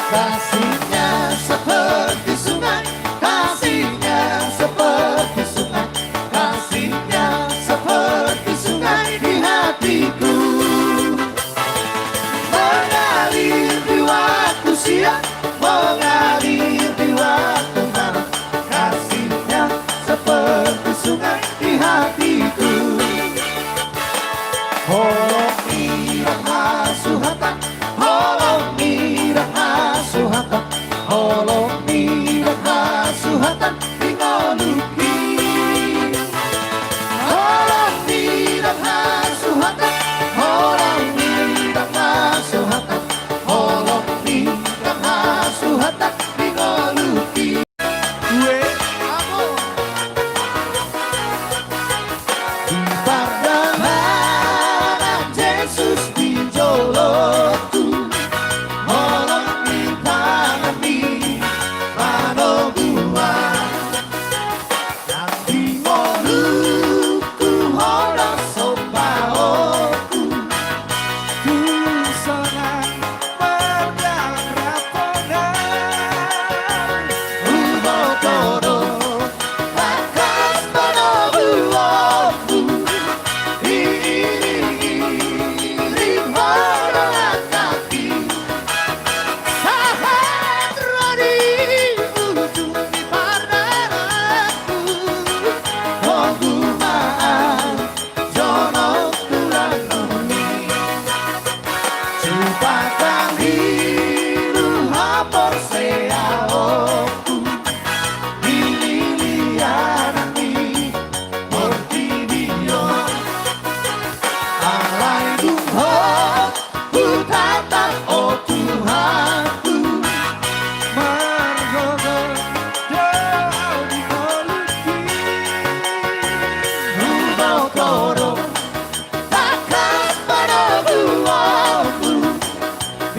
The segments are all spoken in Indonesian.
Kasihnya seperti sungai, kasihnya seperti sungai, kasihnya seperti sungai di hatiku. Mengalir di waktu siang, mengalir di waktu malam, kasihnya seperti sungai di hatiku. Holong mirang hasuhatan, holong mirang hasuhatan, holong mirang hasuhatan ingoluki. Holong mirang hasuhatan, holong mirang hasuhatan, holong mirang hasuhatan ingoluki. Yesus di joloku, holong di tanganmi, mano buah. Yang di mulutku holong sopaoku, ku senang berjalan raponan. Umotoro, bakas mano buahku,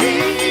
Di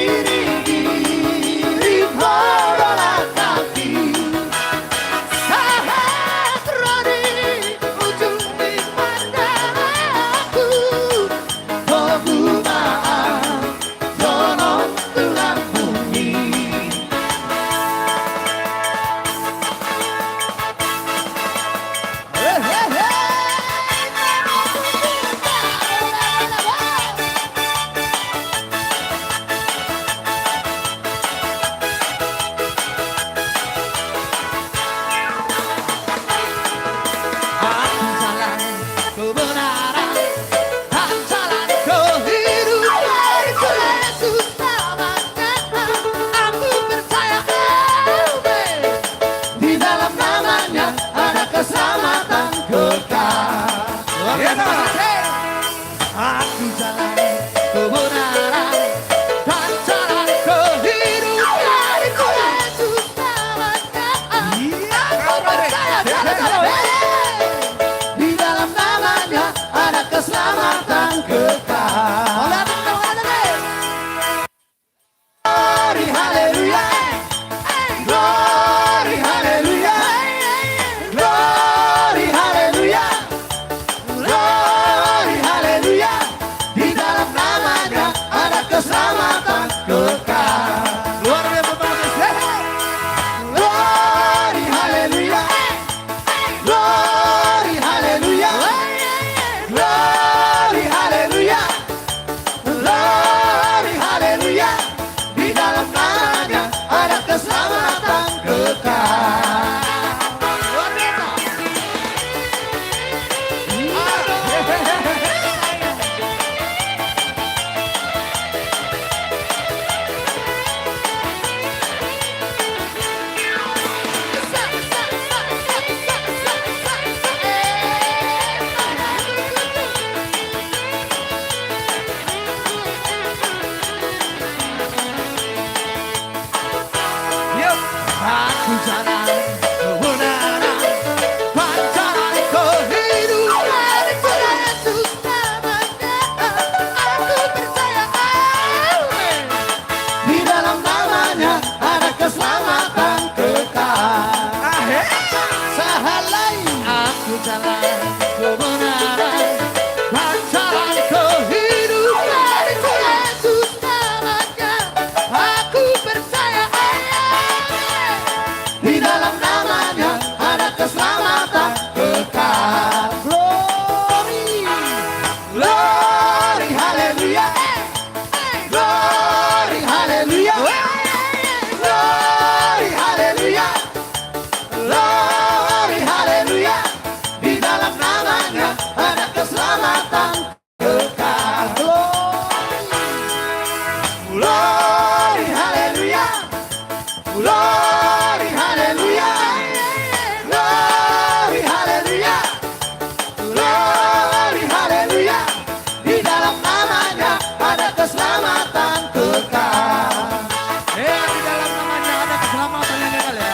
Glory, hallelujah. Glory, hallelujah. Glory, hallelujah. Glory, hallelujah. Di dalam namanya ada keselamatan kekal. Di dalam namanya ada keselamatan yang kekal ya.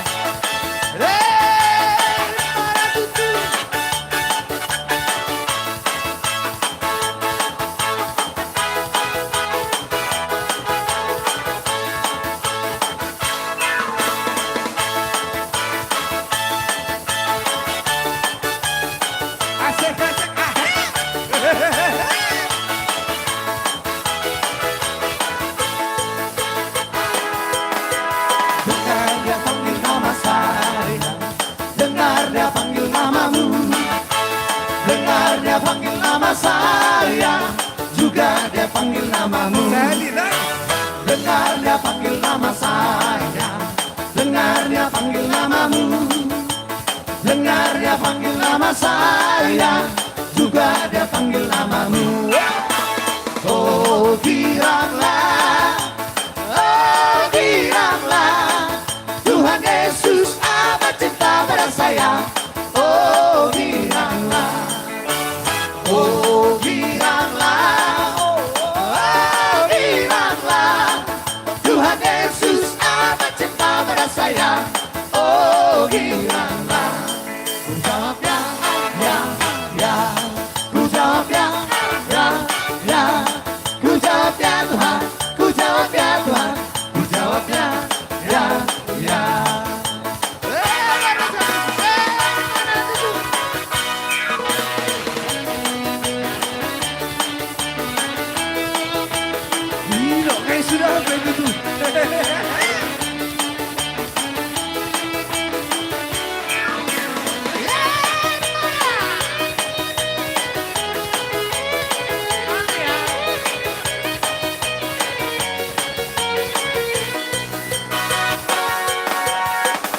Dengar dia panggil nama saya, dengar dia panggil namamu, dengar dia panggil nama saya, juga dia panggil namamu. Dengar dia panggil nama saya, dengar dia panggil namamu, dengar dia panggil nama saya, juga dia panggil namamu. Oh bilanglah, oh bilanglah, Tuhan Yesus amat cinta pada saya. Oh bilanglah, oh bilanglah, oh bilanglah, Tuhan Yesus amat cinta pada saya. Oh bilanglah, ku jawab ya, ya, ya, ku jawab ya, ya, ya, ku jawab ya Tuhan, ku jawab ya Tuhan, ku jawab ya, ya, ya. Gila, kayak sudah begitu.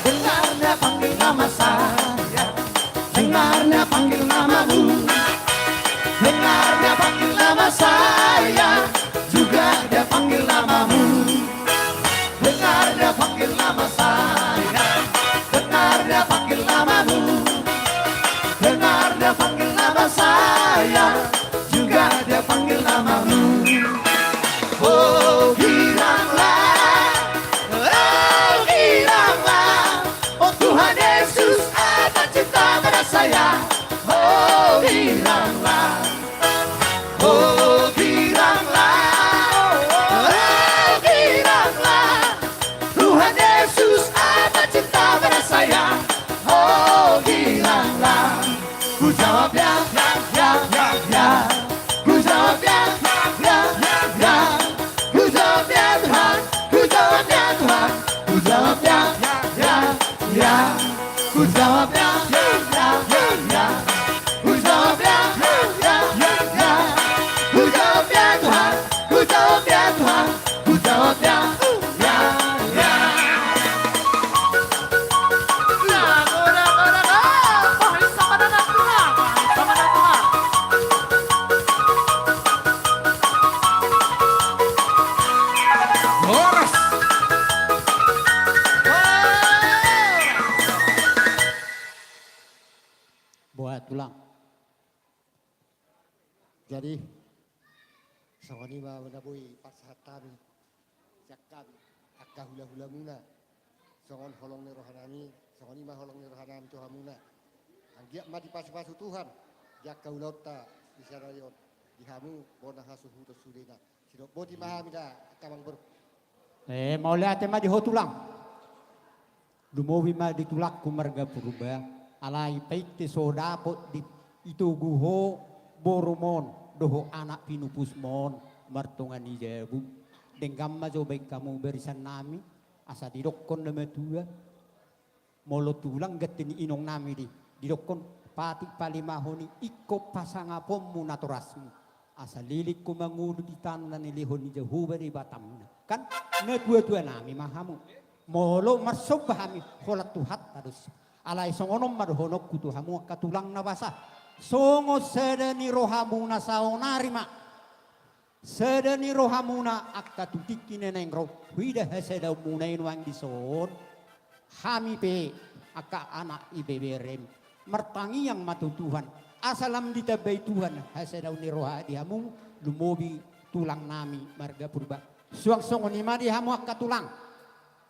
Dengarnya panggil nama saya, dengarnya panggil namamu, dengarnya panggil nama saya, juga dia panggil namamu. Dengarnya panggil nama saya, dengarnya panggil namamu, dengarnya panggil nama saya, juga dia panggil namamu. Oh bilanglah, oh bilanglah, oh Tuhan Yesus amat cinta pada saya. Oh bilanglah, oh bilanglah, oh bilanglah, Tuhan Yesus amat cinta pada saya. Oh bilanglah, ku jawab ya, ya, ya, ya, ya, ku jawab ya, ya, ya, ya, ku jawab ya Tuhan, ku jawab ya Tuhan, ku jawab ya, ya, ya, ku jawab ya, ya, ya, ya, ku jawab ya, ya, ya, ya, ku jawab ya Tuhan, ku jawab ya Tuhan, ku jawab ya, ya, ya. Horas. Buat tulang. Jadi sawani ma menabui pasatan jakkan akka hula-hula muna. Songon holong ni rohanami, sawani ma holong ni rohanami Tuhan muna. Anggiak ma di pasu-pasu Tuhan, jakka ulauta bisa rayon dihamu bona hasuhu to sudena. Sidok boti mahamida kamang ber. Mau lihat ma di hotulang. Dumowi ma di tulak kumarga purba. Alai paite soda pot di itu guho boromon doho anak pinupusmon martongan ijebu denggam ma jo baik kamu berisan nami asa didokkon nama tua molo tulang gatini inong nami didokkon pati palimahoni ikko pasangapom munatorasmu asa lilik ko mangudu di tanan ni lihon ni jehu beri batamna kan na tua nami mahamu molo masuk bahami holat tuhat harus alai songonom madhonok kutu hamu katulang na basa songo sedeni rohamu na saonari ma Sedani rohamuna akka tutikine neng roh wida haseda munai nuang dison hami pe akka anak ibeberem mertangi yang matu Tuhan asalam ditabai Tuhan haseda ni roha dihamu lumobi tulang nami marga purba suang songo ni madi hamu akka tulang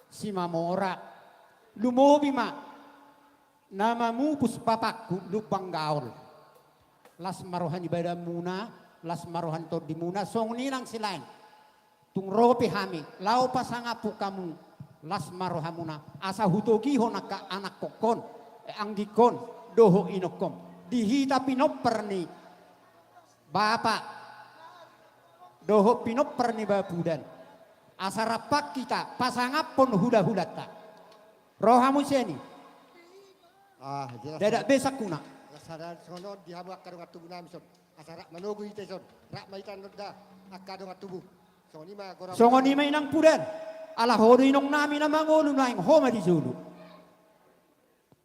si mamora lumobi ma namamu puspapakku lupang gaul las marohan ibadah muna las marohan to di muna song ninang silain tung ropi hami lau pasangapu kamu las marohamuna asa hutogi honaka anak kokon anggikon doho inokom dihita pinoper ni bapak doho pinoper ni bapudan asa rapak kita pasangapon huda-hudata rohamu seni jelas. dadak besak kuna Sadar sono dihamu akadong atubu nami son. Asarak manogu ite son. Rak maitan nodda akadong atubu. Soni ma gora. songo ni may nang pudan ala hori nong nami na mangolo na yung homa di zulu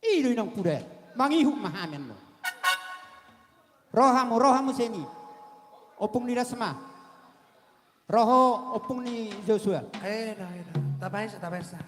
iloy nang pudan mangihuk mahamen mo rohamu seni opung ni Rasma roho opung ni Joshua Tabay sa.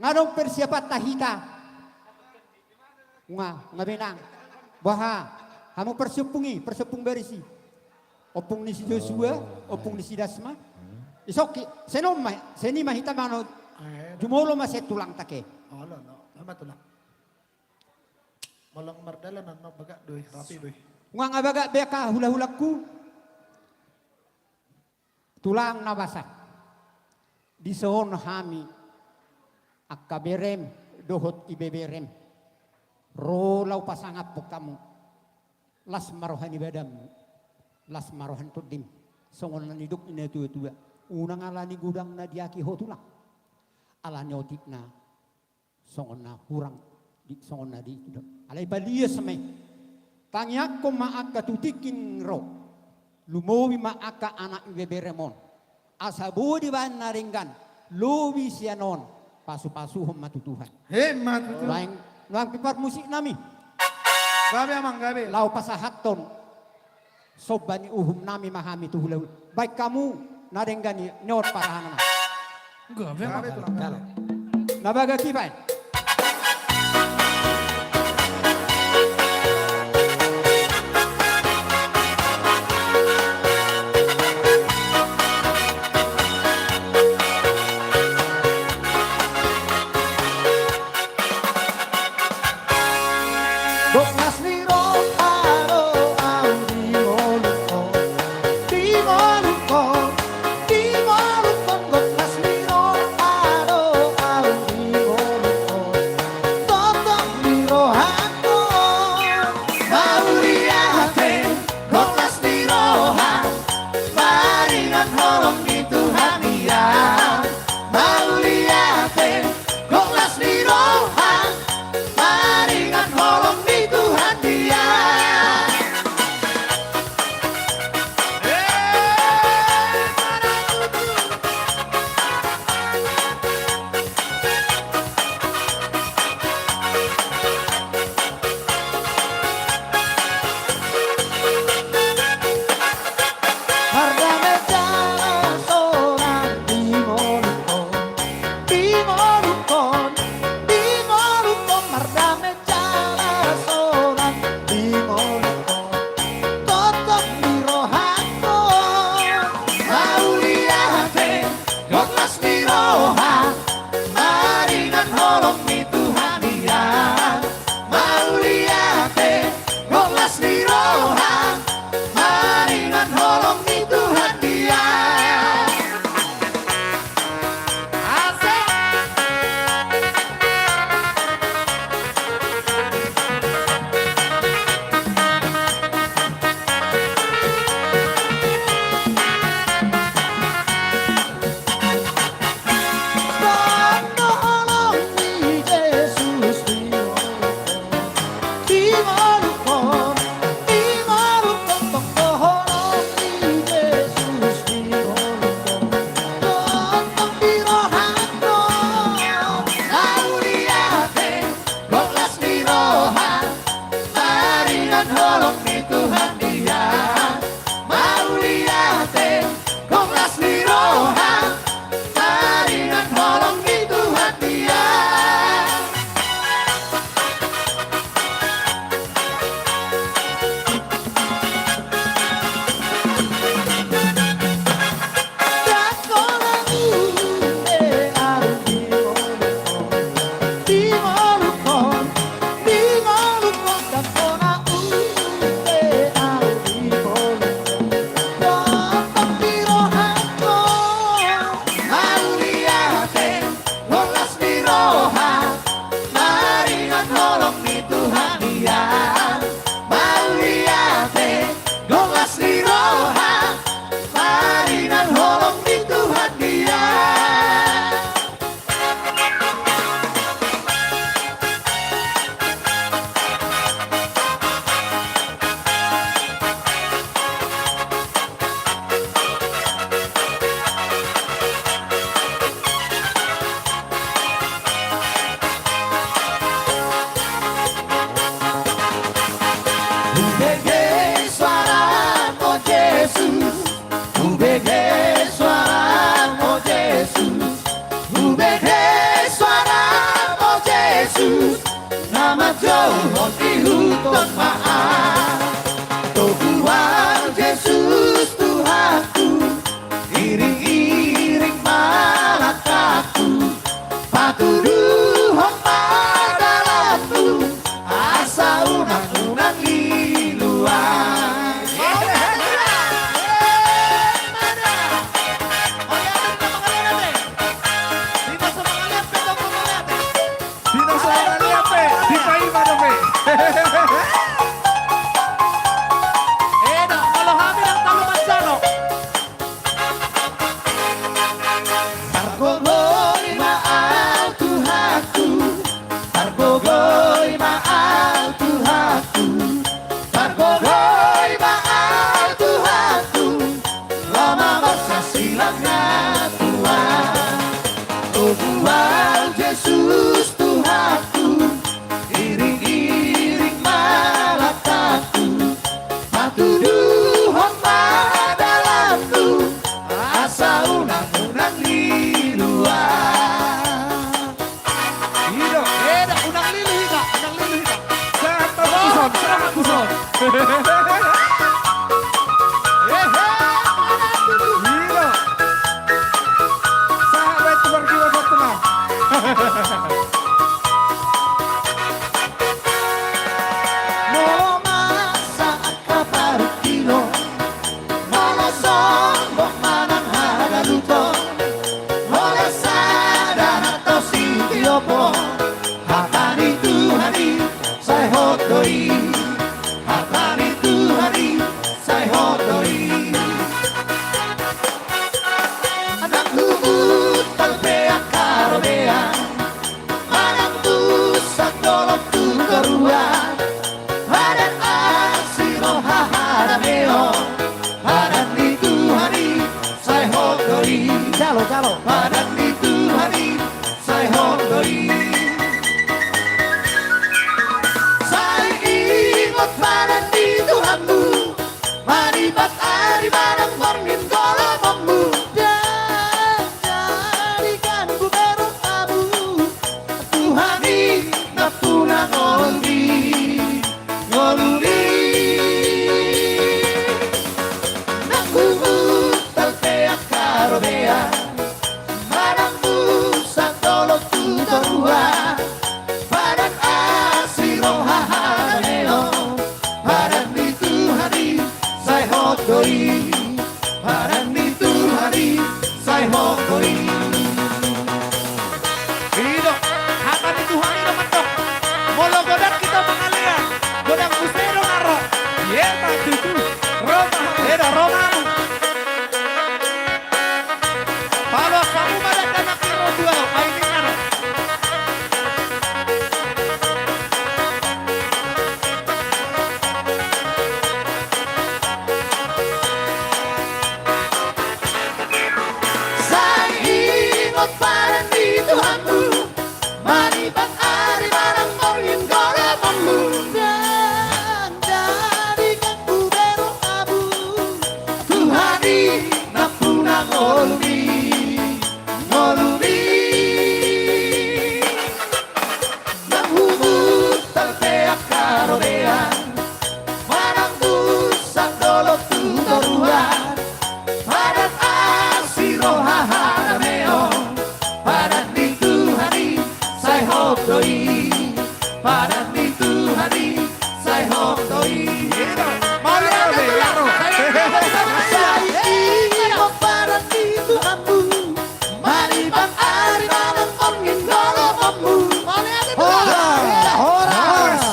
nga dong persiapan tahita nga benang baha hamu persepung berisi opung ni si Joshua opung ni si Dasma isoki seni mahita mano jumolo masih tulang take No. Tama to lang. Malang mardala na baga doy, rapi doy. nga baga beka hula-hulaku tulang na basa di sohon hami akka berem dohot ibeberem rolau pasangap po kamu las marohan ibadam las marohan tudim songon na niduk ina tua unang alani gudang na diaki ho tulang alani otik na songon na hurang di songon na di alay balia samay tangyak ko maaka tutikin ro lumowi maaka anak ibeberemon asabudi ban naringgan luwi sianon pasu-pasu matutuhan. Matutuhan. Lain pipar musik nami. Gabi amang gabi. Lau pasahaton. Sobani uhum nami mahami tuhulau. Baik kamu nadenggani nyot parahanan. Gabi to lang. Nabaga kibay. jauh di hutan maaf. Tuhan Yesus Tuhanku, iring-iring malakaku, patuduh padalammu, asa unang-unang liluan. Dito sa mga liyape, di pa iba na pe. Targogoy maal Tuhanku, targogoy maal Tuhanku, targogoy maal Tuhanku, lama masa silang na Tuhan. Oh Tuhan Yesus Tuhanku, iring-iring malakaku, patuduh dalamku, asa unang-unang liluan. Dito. Unang liluhi ka, unang liluhi ka. Sa tapuson, sa tapuson. Dito. Sahabat berjiwa satu na. Moma saat kaparut kilo, molosong bok manang hagaluto, mole sadar atau sintiopo, hatani Tuhani saya hodoi, hatani Tuhani saya hodoi. Anak lubut talpea karobea, manang tusak dolok tu kerua, badan asiro haharameo, badan di Tuhani saya hodoi. Calo, badan di Tuhani saya hodoi. Saya ingat badan di Tuhanmu, maribat ari barang borngin golonganmu, dan jadikan ku berutamu, Tuhani napuna ngoluni, ngoluni. Nakumu talpea karobea, marangmu santolok tutorua, badan asiro haharaneo, badan di Tuhani saya hodoi, badan di Tuhani saya hodoi. Dito. Hatan ni Tuhani naman to. Molo godak kita pangalian. Godak pusero naro. Yeta tutu. Roma. Roma. Palo kamu madak anak kiro dua. Paling naro. Saya ingat badan di Tuhanmu, maribat ari barang borngin golonganmu, dan jadikan ku berutamu, Tuhani napuna ngoluni, ngoluni. Nahubut talpea karobea, marang tusang dolok tutoruan, badan asiro haharameo, badan di Tuhani saya hodoi, badan di Tuhani saya hodoi. Saya ingat badan di Tuhanmu, maribat ari barang borngin golonganmu. Horas.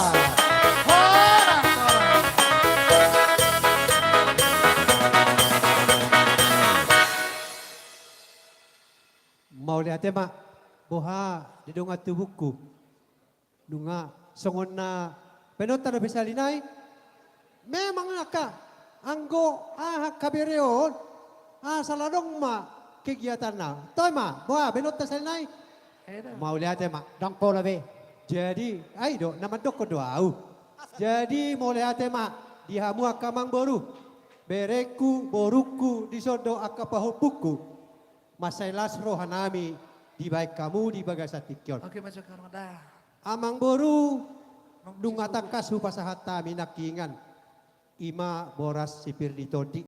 Mau lihat mak, boha di donga tubuhku, dunga songon na penota na besalinay, memang naka anggo kabireon, saladong ma kegiatan na, toy ma, boha penota salinay, mau lihat mak, Dangko labe. jadi, ay do naman do ko doau, jadi mau lihat mak, dihamu akamang boru, bereku boruku disodo akapahupuku. Masailas rohanami di baik kamu di bagasat tikyon. Oke, masuk ke dah. Amang boru Dunga tangkas hupasahat tami nakingan. Ima boras sipir ditodi.